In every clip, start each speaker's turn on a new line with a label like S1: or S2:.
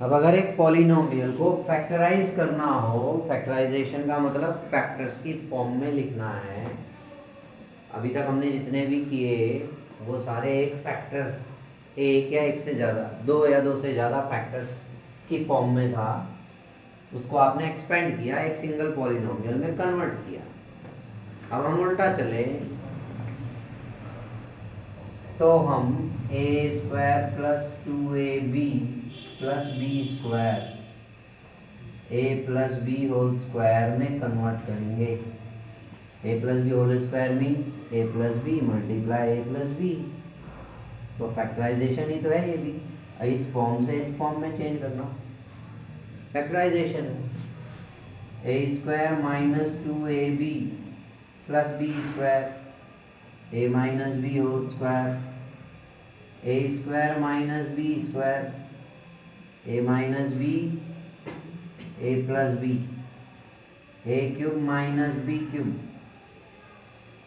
S1: अब अगर एक पॉलिनोमियल को फैक्टराइज करना हो, फैक्टराइजेशन का मतलब फैक्टर्स की फॉर्म में लिखना है। अभी तक हमने जितने भी किए वो सारे एक फैक्टर, एक या एक से ज़्यादा, दो या दो से ज़्यादा फैक्टर्स की फॉर्म में था। उसको आपने एक्सपेंड किया, एक सिंगल पॉलिनोमियल में कन्वर्ट किया। अब हम उल्टा चले तो हम a square plus 2ab plus b square a plus b whole square में कन्वर्ट करेंगे। A plus b whole square means a plus b multiply a plus b. तो फैक्टराइजेशन ही तो है ये भी, इस फॉर्म से इस फॉर्म में चेंज करना फैक्टराइजेशन है। A square minus 2ab plus b square a minus b whole square a square minus b square a minus b a plus b a cube minus b cube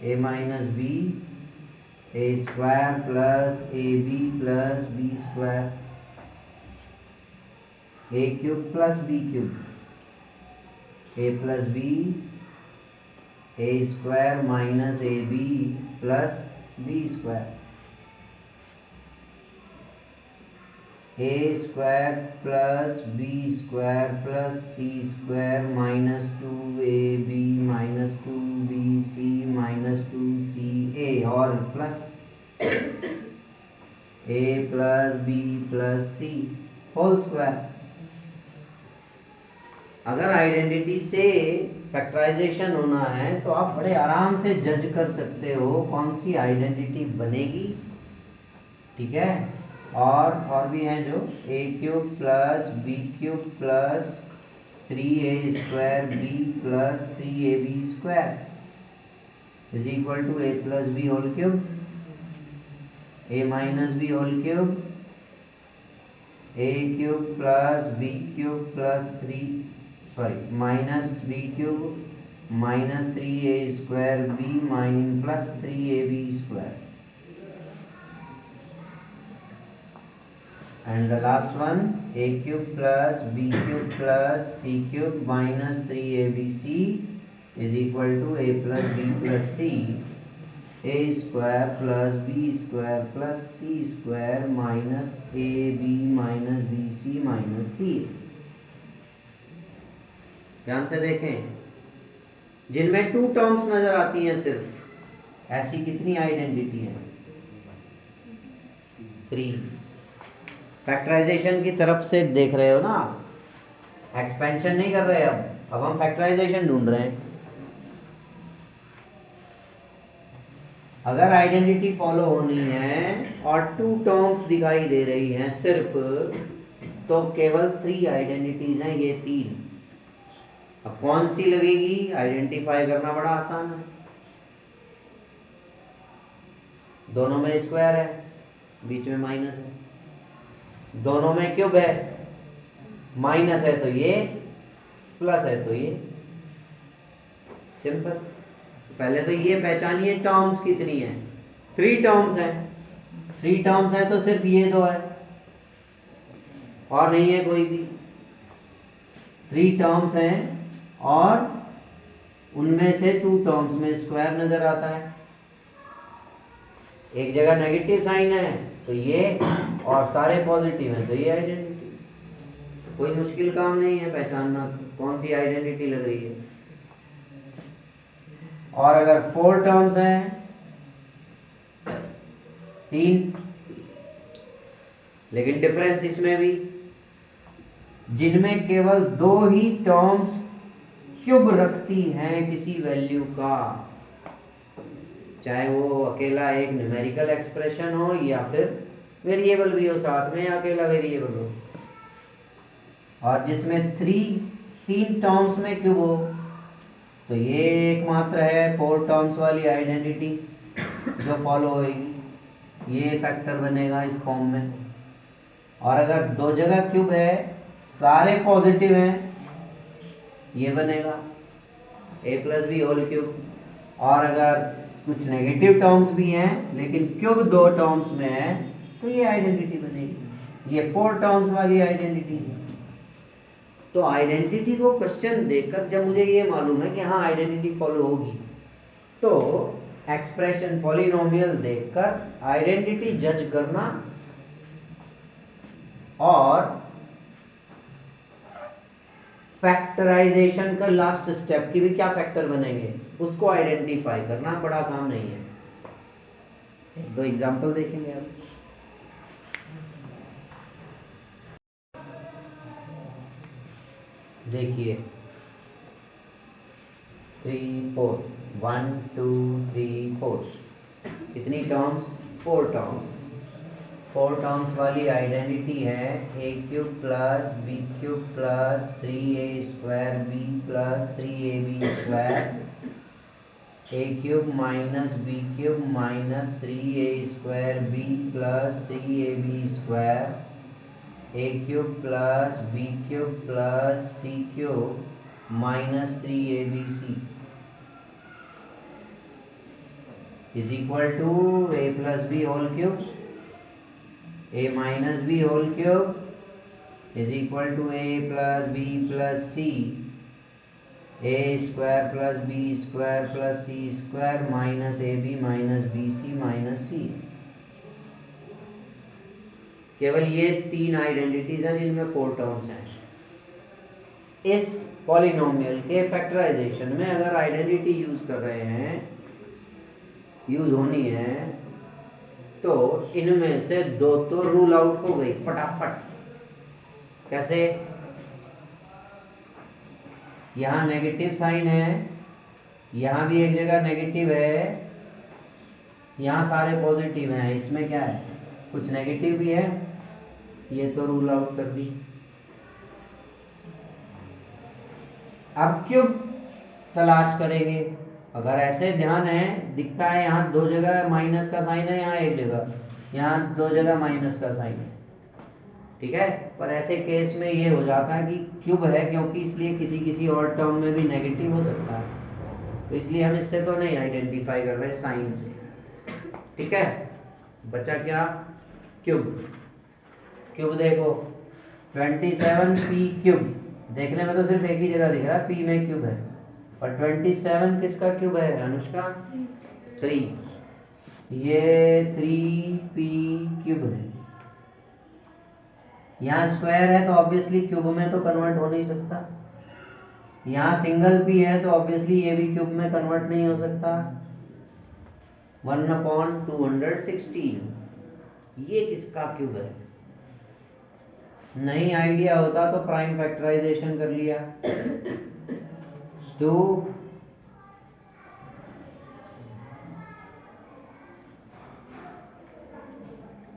S1: a minus b a square plus a b square a cube plus b cube a plus b a square minus a b plus b square a square plus b square plus c square minus 2ab minus 2bc minus 2ca और plus ए plus B plus सी whole square. अगर identity से factorisation होना है तो आप बड़े आराम से जज कर सकते हो कौन सी आइडेंटिटी बनेगी, ठीक है। और भी हैं जो a cube plus b cube plus 3a square b plus 3ab square is equal to a plus b whole cube a minus b whole cube a cube plus b cube plus minus b cube minus 3a square b minus plus 3ab square and the last one a cube plus b cube plus c cube minus 3abc is equal to a plus b plus c a square plus b square plus c square minus ab minus bc minus c। ध्यान से देखें, जिनमें to terms नजर आती हैं सिर्फ, ऐसी कितनी आइडेंटिटी है? 3। फैक्टराइजेशन की तरफ से देख रहे हो ना, एक्सपेंशन नहीं कर रहे। अब हम फैक्टराइजेशन ढूंढ रहे हैं। अगर आइडेंटिटी फॉलो होनी है और टू टर्म्स दिखाई दे रही हैं सिर्फ, तो केवल 3 आइडेंटिटीज हैं, ये 3। अब कौन सी लगेगी आइडेंटिफाई करना बड़ा आसान है। दोनों में स्क्वायर है, बीच में माइनस है, दोनों में क्यूब है, माइनस है तो ये, प्लस है तो ये, सिंपल। पहले तो ये पहचानिए टर्म्स कितनी है। 3 टर्म्स हैं, 3 टर्म्स है तो सिर्फ ये दो है और नहीं है कोई भी। 3 टर्म्स हैं और उनमें से 2 टर्म्स में स्क्वायर नजर आता है। एक जगह नेगेटिव साइन है तो ये, और सारे पॉजिटिव हैं तो ये आइडेंटिटी। कोई मुश्किल काम नहीं है पहचानना कौन सी आइडेंटिटी लग रही है। और अगर 4 टर्म्स हैं, 3, लेकिन डिफरेंस इसमें भी, जिनमें केवल 2 ही टर्म्स क्यूब रखती हैं किसी वैल्यू का, चाहे वो अकेला एक न्यूमेरिकल एक्सप्रेशन हो या फिर वेरिएबल भी हो साथ में, या अकेला वेरिएबल हो, और जिसमें 3 टर्म्स में क्यूब हो, तो ये एकमात्र है 4 टर्म्स वाली आइडेंटिटी जो फॉलो होएगी। ये फैक्टर बनेगा इस फॉर्म में। और अगर 2 जगह क्यूब है, सारे पॉजिटिव हैं, ये बनेगा ए प्लस बी होल क्यूब। और अगर कुछ नेगेटिव टर्म्स भी हैं लेकिन क्यूब 2 टर्म्स में है, तो ये आइडेंटिटी बनेगी। ये 4 टर्म्स वाली आइडेंटिटी थी। तो आइडेंटिटी को क्वेश्चन देखकर जब मुझे ये मालूम है कि हाँ आइडेंटिटी फॉलो होगी, तो एक्सप्रेशन पॉलिनोमियल देखकर आइडेंटिटी जज करना और फैक्टराइजेशन का लास्ट स्टेप की भी क्या फैक्टर बनेंगे उसको आइडेंटिफाई करना बड़ा काम नहीं है। एक दो एग्जांपल देखेंगे अब। देखिए 3 4 1 2 3 4 कितनी टर्म्स 4 टर्म्स। 4 टर्म्स वाली आइडेंटिटी है a cube plus b cube plus 3a square b plus 3ab square a cube minus b cube minus 3a square b plus 3ab square a cube plus b cube plus c cube minus 3abc is equal to a plus b whole cube a minus b whole cube is equal to a plus b plus c a square plus b square plus c square minus ab minus bc minus c। केवल ये 3 identities हैं जिनमें 4 terms हैं। इस polynomial के factorisation में अगर identity use कर रहे हैं, यूज होनी है, तो इनमें से 2 तो रूल आउट हो गई फटाफट। कैसे? यहाँ नेगेटिव साइन है, यहाँ भी एक जगह नेगेटिव है, यहाँ सारे पॉजिटिव हैं, इसमें क्या है कुछ नेगेटिव भी है, ये तो रूल आउट कर दी। अब क्यूब तलाश करेंगे। अगर ऐसे ध्यान है दिखता है यहाँ 2 जगह माइनस का साइन है, यहाँ एक जगह, यहाँ 2 जगह माइनस का साइन है, ठीक है। पर ऐसे केस में ये हो जाता है कि क्यूब है, क्योंकि इसलिए किसी किसी और टर्म में भी नेगेटिव हो सकता है, तो इसलिए हम इससे तो नहीं आइडेंटिफाई कर रहे साइन से, ठीक है। बचा क्या? क्यूब। क्यूब देखो 27p क्यूब, देखने में तो सिर्फ एक ही जगह दिख रहा है, p में क्यूब है, और 27 किसका क्यूब है अनुष्का? 3। ये 3p क्यूब है। यहाँ स्क्वायर है तो ऑब्वियसली क्यूब में तो कन्वर्ट हो नहीं सकता, यहाँ सिंगल p है तो ऑब्वियसली ये भी क्यूब में कन्वर्ट नहीं हो सकता। 1/216 ये किसका क्यूब है? नहीं आइडिया होता तो प्राइम फैक्टराइजेशन कर लिया। 2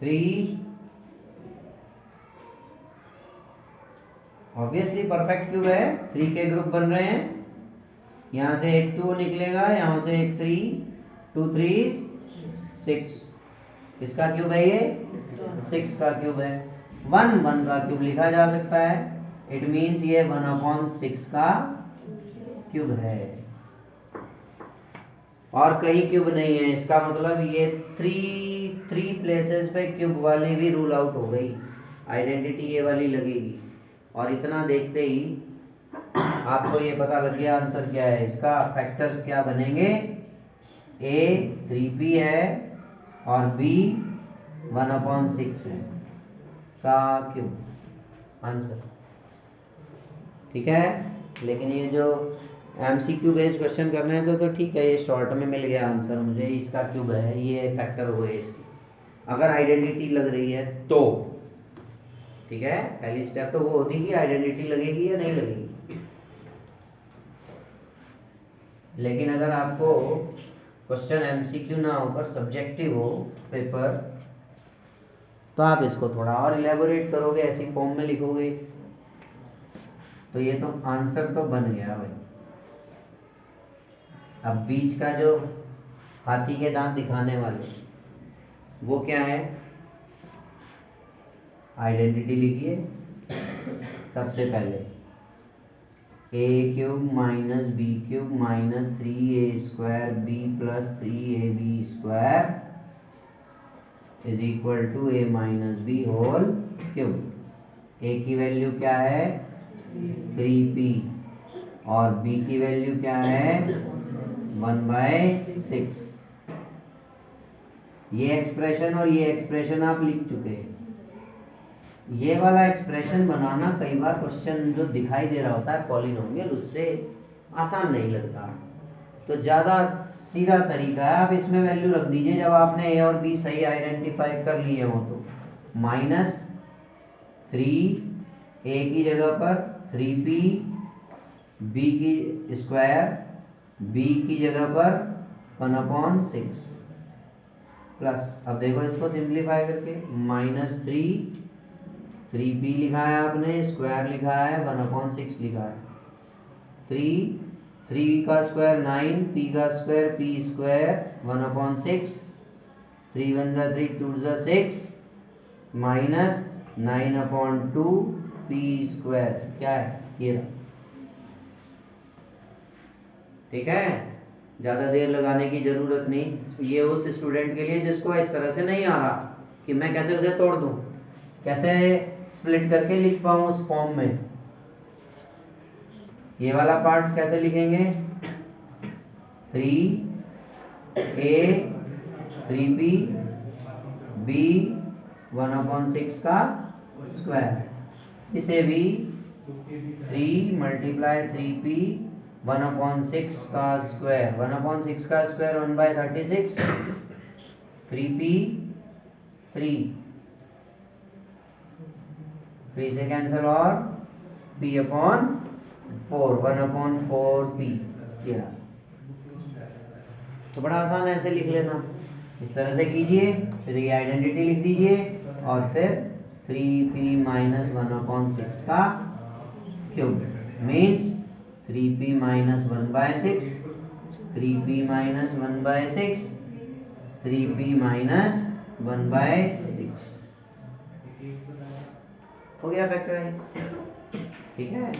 S1: 3 ऑब्वियसली परफेक्ट क्यूब है, 3 के ग्रुप बन रहे हैं, यहाँ से एक 2 निकलेगा, यहाँ से एक 3, 2 3 6, किसका क्यूब है ये? 6 का क्यूब है। 1 का क्यूब लिखा जा सकता है, इट मीन्स ये 1/6 का क्यूब है, और कहीं क्यूब नहीं है। इसका मतलब ये 3 प्लेसेस पे क्यूब वाली भी रूल आउट हो गई, आइडेंटिटी ये वाली लगेगी। और इतना देखते ही आपको ये पता लग गया आंसर क्या है इसका, फैक्टर्स क्या बनेंगे, a 3p है और b 1/6 है का क्यूब आंसर, ठीक है। लेकिन ये जो MCQ बेस्ड क्वेश्चन करने हैं तो ठीक है, ये शॉर्ट में मिल गया आंसर मुझे, इसका क्यूब है, ये फैक्टर हुए इसकी, अगर आइडेंटिटी लग रही है तो, ठीक है। पहली स्टेप तो वो होती है कि आइडेंटिटी लगेगी या नहीं लगेगी। लेकिन अगर आपको क्वेश्चन MCQ ना होकर सब्जेक्टिव हो पेपर, तो आप इसको थोड़ा और इलेबोरेट करोगे, ऐसी फॉर्म में लिखोगे, तो ये तो आंसर तो बन गया भाई। अब बीच का जो हाथी के दांत दिखाने वाले वो क्या है, आइडेंटिटी लिखिए। सबसे पहले a cube minus b cube minus 3a square b plus 3ab square is equal to a minus b whole cube. a की वैल्यू क्या है 3p और b की वैल्यू क्या है 1/6। ये एक्सप्रेशन और ये एक्सप्रेशन आप लिख चुके हैं। ये वाला एक्सप्रेशन बनाना कई बार क्वेश्चन जो दिखाई दे रहा होता है पॉलिनोमियल उससे आसान नहीं लगता, तो ज़्यादा सीधा तरीका है आप इसमें वैल्यू रख दीजिए जब आपने ए और बी सही आइडेंटिफाई कर लिए हो तो। -3 ए की जगह पर 3p, बी की स्क्वायर बी की जगह पर 1/6 प्लस, अब देखो इसको सिंप्लीफाई करके -3p लिखा है आपने, स्क्वायर लिखा है 1/6 लिखा है। 3 का स्क्वायर 9, p का स्क्वायर p स्क्वायर 1/6, 3 1 जा 3 2 जा 6 -9/2 p स्क्वायर क्या है ये। ठीक है, ज़्यादा देर लगाने की ज़रूरत नहीं। ये उस स्टूडेंट के लिए जिसको इस तरह से नहीं आ रहा कि मैं कैसे उसे तोड़ दूं, कैसे स्प्लिट करके लिख पाऊं उस फॉर्म में। ये वाला पार्ट कैसे लिखेंगे 3a 3p b 1/6 का स्क्वायर, इसे भी 3 × 3p 1/6 का स्क्वायर, 1/6 का स्क्वायर 1/36, 3p 3 से कैंसिल और p/4 1/4p। तो बड़ा आसान है, ऐसे लिख लेना। इस तरह से कीजिए, फिर ये आइडेंटिटी लिख दीजिए और फिर 3p - 1/6 का cube means 3p - 1/6, 3p - 1/6, 3p - 1/6 हो गया फैक्टराइज। ठीक है।